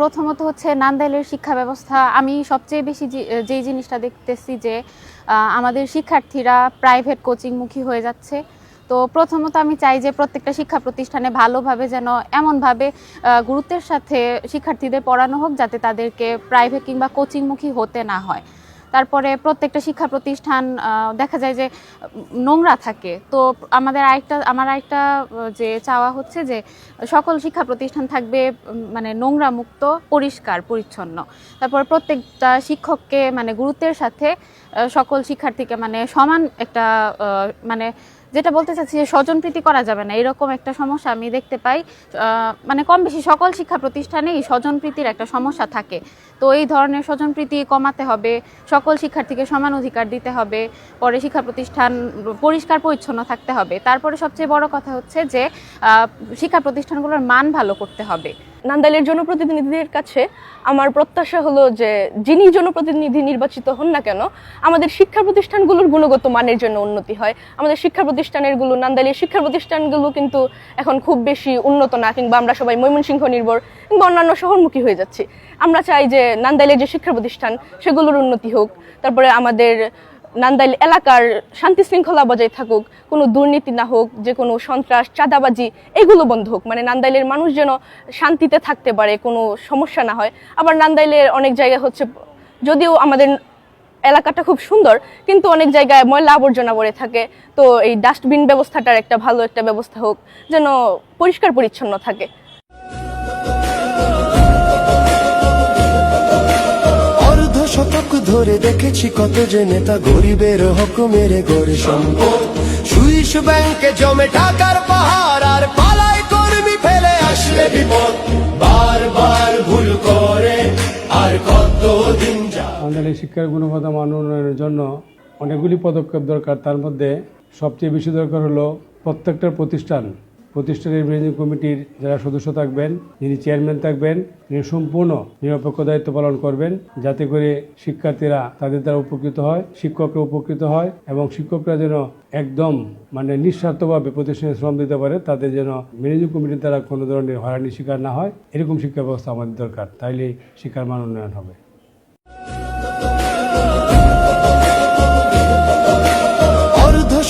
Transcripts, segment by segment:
প্রথমত হচ্ছে নান্দাইলের শিক্ষা ব্যবস্থা আমি সবচেয়ে বেশি যেই জিনিসটা দেখতেছি যে আমাদের শিক্ষার্থীরা প্রাইভেট কোচিংমুখী হয়ে যাচ্ছে। তো প্রথমত আমি চাই যে প্রত্যেকটা শিক্ষা প্রতিষ্ঠানে ভালোভাবে যেন এমনভাবে গুরুত্বের সাথে শিক্ষার্থীদের পড়ানো হোক যাতে তাদেরকে প্রাইভেট কিংবা কোচিংমুখী হতে না হয়। তারপরে প্রত্যেকটা শিক্ষা প্রতিষ্ঠান দেখা যায় যে নোংরা থাকে। তো আমার আরেকটা যে চাওয়া হচ্ছে যে সকল শিক্ষা প্রতিষ্ঠান থাকবে মানে নোংরা মুক্ত, পরিষ্কার পরিচ্ছন্ন। তারপর প্রত্যেকটা শিক্ষককে মানে গুরুত্বের সাথে সকল শিক্ষার্থীকে মানে সমান একটা মানে যেটা বলতে চাচ্ছি যে স্বজনপ্রীতি করা যাবে না, এরকম একটা সমস্যা আমি দেখতে পাই। মানে কম বেশি সকল শিক্ষা প্রতিষ্ঠানেই স্বজনপ্রীতির একটা সমস্যা থাকে। তো এই ধরনের স্বজনপ্রীতি কমাতে হবে, সকল শিক্ষার্থীকে সমান অধিকার দিতে হবে, পরে শিক্ষা প্রতিষ্ঠান পরিষ্কার পরিচ্ছন্ন থাকতে হবে। তারপরে সবচেয়ে বড় কথা হচ্ছে যে শিক্ষা প্রতিষ্ঠানগুলোর মান ভালো করতে হবে। নান্দাইলের জনপ্রতিনিধিদের কাছে আমার প্রত্যাশা হলো যে যিনি জনপ্রতিনিধি নির্বাচিত হন না কেন, আমাদের শিক্ষা প্রতিষ্ঠানগুলোর গুণগত মানের জন্য উন্নতি হয়। আমাদের শিক্ষা প্রতিষ্ঠানেরগুলো, নান্দাইলের শিক্ষা প্রতিষ্ঠানগুলো কিন্তু এখন খুব বেশি উন্নত না, কিংবা আমরা সবাই ময়মনসিংহ নির্ভর কিংবা অন্যান্য শহরমুখী হয়ে যাচ্ছি। আমরা চাই যে নান্দাইলের যে শিক্ষা প্রতিষ্ঠান সেগুলোর উন্নতি হোক, তারপরে আমাদের নান্দাইল এলাকার শান্তি শৃঙ্খলা বজায় থাকুক, কোনো দুর্নীতি না হোক, যে কোনো সন্ত্রাস, চাঁদাবাজি এগুলো বন্ধ হোক। মানে নান্দাইলের মানুষ যেন শান্তিতে থাকতে পারে, কোনো সমস্যা না হয়। আবার নান্দাইলের অনেক জায়গা হচ্ছে, যদিও আমাদের এলাকাটা খুব সুন্দর, কিন্তু অনেক জায়গায় ময়লা আবর্জনা পড়ে থাকে। তো এই ডাস্টবিন ব্যবস্থাটার একটা ভালো একটা ব্যবস্থা হোক, যেন পরিষ্কার পরিচ্ছন্ন থাকে। শতক ধরে দেখেছি কত যে নেতা গরিবের হক মেরে গড়ে সম্পদ, সুইস ব্যাংকে জমে টাকার পাহাড়, আর পালাই কর্মী ফেলে আসলে বিপদ, বারবার ভুল করে আর কত দিন যায়। আমাদের এই শিক্ষার গুণগত মান উন্নয়নের জন্য অনেকগুলি পদক্ষেপ দরকার। তার মধ্যে সবচেয়ে বেশি দরকার হলো প্রত্যেকটা প্রতিষ্ঠানের ম্যানেজিং কমিটির যারা সদস্য থাকবেন, যিনি চেয়ারম্যান থাকবেন, তিনি সম্পূর্ণ নিরপেক্ষ দায়িত্ব পালন করবেন, যাতে করে শিক্ষার্থীরা তাদের দ্বারা উপকৃত হয়, শিক্ষকরা উপকৃত হয়, এবং শিক্ষকরা যেন একদম মানে নিঃস্বার্থভাবে প্রতিষ্ঠানে শ্রম দিতে পারে, তাদের যেন ম্যানেজিং কমিটির দ্বারা কোনো ধরনের হয়রানির শিকার না হয়। এরকম শিক্ষা ব্যবস্থা আমাদের দরকার, তাইলে শিক্ষার মান উন্নয়ন হবে।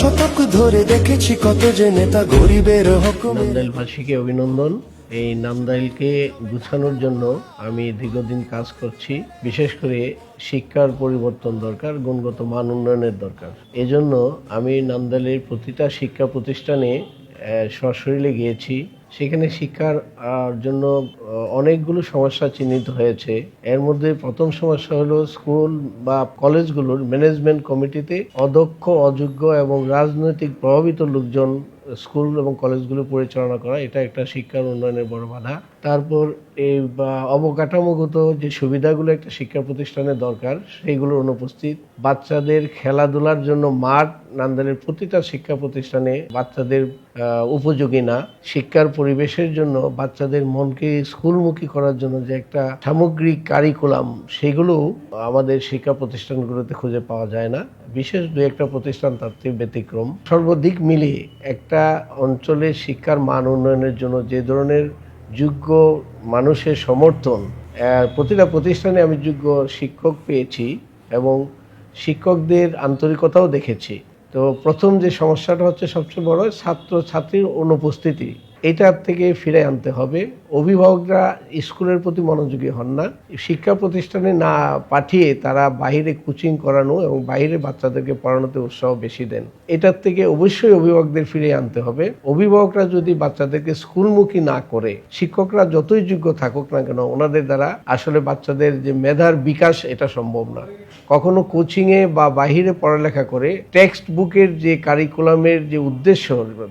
শতক ধরে দেখেছি কত যে নেতা গরিবের হক। নান্দাইলবাসীকে অভিনন্দন। এই নান্দাইলকে গুছানোর জন্য আমি দীর্ঘদিন কাজ করছি। বিশেষ করে শিক্ষার পরিবর্তন দরকার, গুণগত মান উন্নয়নের দরকার। এজন্য আমি নান্দাইলের প্রতিটা শিক্ষা প্রতিষ্ঠানে সশরীরে গিয়েছি। সেখানে শিক্ষার জন্য অনেকগুলো সমস্যা চিহ্নিত হয়েছে। এর মধ্যে প্রথম সমস্যা হলো স্কুল বা কলেজগুলোর ম্যানেজমেন্ট কমিটিতে অদক্ষ, অযোগ্য এবং রাজনৈতিক প্রভাবিত লোকজন স্কুল এবং কলেজগুলো পরিচালনা করা, এটা একটা শিক্ষার উন্নয়নের বড় বাধা। তারপর এই অবকাঠামোগত যে সুবিধাগুলো একটা শিক্ষা প্রতিষ্ঠানের দরকার, সেইগুলোর অনুপস্থিত। বাচ্চাদের খেলাধুলার জন্য মাঠ নান্দাইলের প্রতিটা শিক্ষা প্রতিষ্ঠানে বাচ্চাদের উপযোগী না। শিক্ষার পরিবেশের জন্য বাচ্চাদের মনকে স্কুলমুখী করার জন্য যে একটা সামগ্রিক কারিকুলাম, সেগুলো আমাদের শিক্ষা প্রতিষ্ঠানগুলোতে খুঁজে পাওয়া যায় না। বিশেষ দু একটা প্রতিষ্ঠান তার থেকে ব্যতিক্রম। সর্বদিক মিলিয়ে একটা অঞ্চলের শিক্ষার মান উন্নয়নের জন্য যে ধরনের যোগ্য মানুষের সমর্থন, প্রতিটা প্রতিষ্ঠানে আমি যোগ্য শিক্ষক পেয়েছি এবং শিক্ষকদের আন্তরিকতাও দেখেছি। তো প্রথম যে সমস্যাটা হচ্ছে সবচেয়ে বড়, ছাত্র ছাত্রীর অনুপস্থিতি। এটার থেকে ফিরে আনতে হবে। অভিভাবকরা স্কুলের প্রতি মনোযোগী হন না, শিক্ষা প্রতিষ্ঠানে না পাঠিয়ে তারা বাইরে কোচিং করানো এবং বাইরে বাচ্চাদেরকে পড়ানোতে উৎসাহ বেশি দেন। এটার থেকে অবশ্যই অভিভাবকদের ফিরে আনতে হবে। অভিভাবকরা যদি বাচ্চাদেরকে স্কুলমুখী না করে, শিক্ষকরা যতই যোগ্য থাকুক না কেন, ওনাদের দ্বারা আসলে বাচ্চাদের যে মেধার বিকাশ এটা সম্ভব না। কখনো কোচিংয়ে বা বাহিরে পড়ালেখা করে টেক্সট বুকের যে কারিকুলামের যে উদ্দেশ্য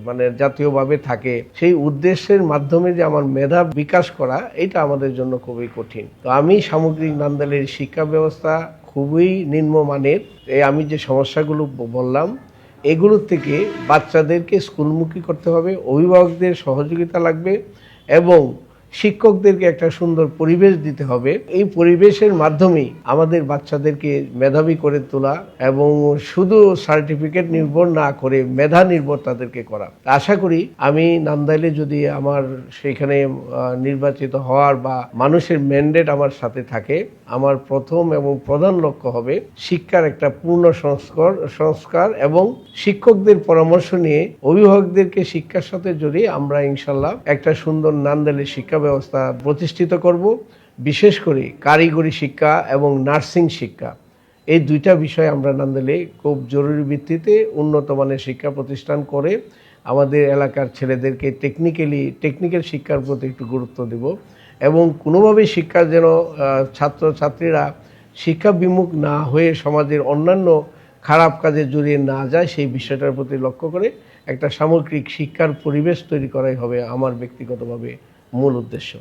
মানে জাতীয়ভাবে থাকে, সেই উদ্দেশ্যের মাধ্যমে যে আমার মেধা বিকাশ করা, এটা আমাদের জন্য খুবই কঠিন। তো আমি সামগ্রিক নান্দাইলের শিক্ষা ব্যবস্থা খুবই নিম্নমানের। আমি যে সমস্যাগুলো বললাম, এগুলোর থেকে বাচ্চাদেরকে স্কুলমুখী করতে হবে, অভিভাবকদের সহযোগিতা লাগবে এবং শিক্ষকদেরকে একটা সুন্দর পরিবেশ দিতে হবে। এই পরিবেশের মাধ্যমেই আমাদের বাচ্চাদেরকে মেধাবী করে তোলা এবং শুধু সার্টিফিকেট নির্ভর না করে মেধা নির্ভর তাদেরকে করা। আশা করি আমি নান্দাইলে যদি আমার সেখানে নির্বাচিত হওয়ার বা মানুষের ম্যান্ডেট আমার সাথে থাকে, আমার প্রথম এবং প্রধান লক্ষ্য হবে শিক্ষার একটা পূর্ণ সংস্কার এবং শিক্ষকদের পরামর্শ নিয়ে অভিভাবকদেরকে শিক্ষার সাথে জড়িয়ে আমরা ইনশাল্লাহ একটা সুন্দর নান্দাইলের শিক্ষা ব্যবস্থা প্রতিষ্ঠিত করব। বিশেষ করে কারিগরি শিক্ষা এবং নার্সিং শিক্ষা, এই দুইটা বিষয় আমরা নান্দাইলে খুব জরুরি ভিত্তিতে উন্নত মানের শিক্ষা প্রতিষ্ঠান করে আমাদের এলাকার ছেলেদেরকে টেকনিক্যাল শিক্ষার প্রতি একটু গুরুত্ব দেব এবং কোনোভাবেই শিক্ষা যেন ছাত্রছাত্রীরা শিক্ষা বিমুখ না হয়ে সমাজের অন্যান্য খারাপ কাজে জড়িয়ে না যায় সেই বিষয়টার প্রতি লক্ষ্য করে একটা সামগ্রিক শিক্ষার পরিবেশ তৈরি করাই হবে আমার ব্যক্তিগতভাবে মূল উদ্দেশ্য।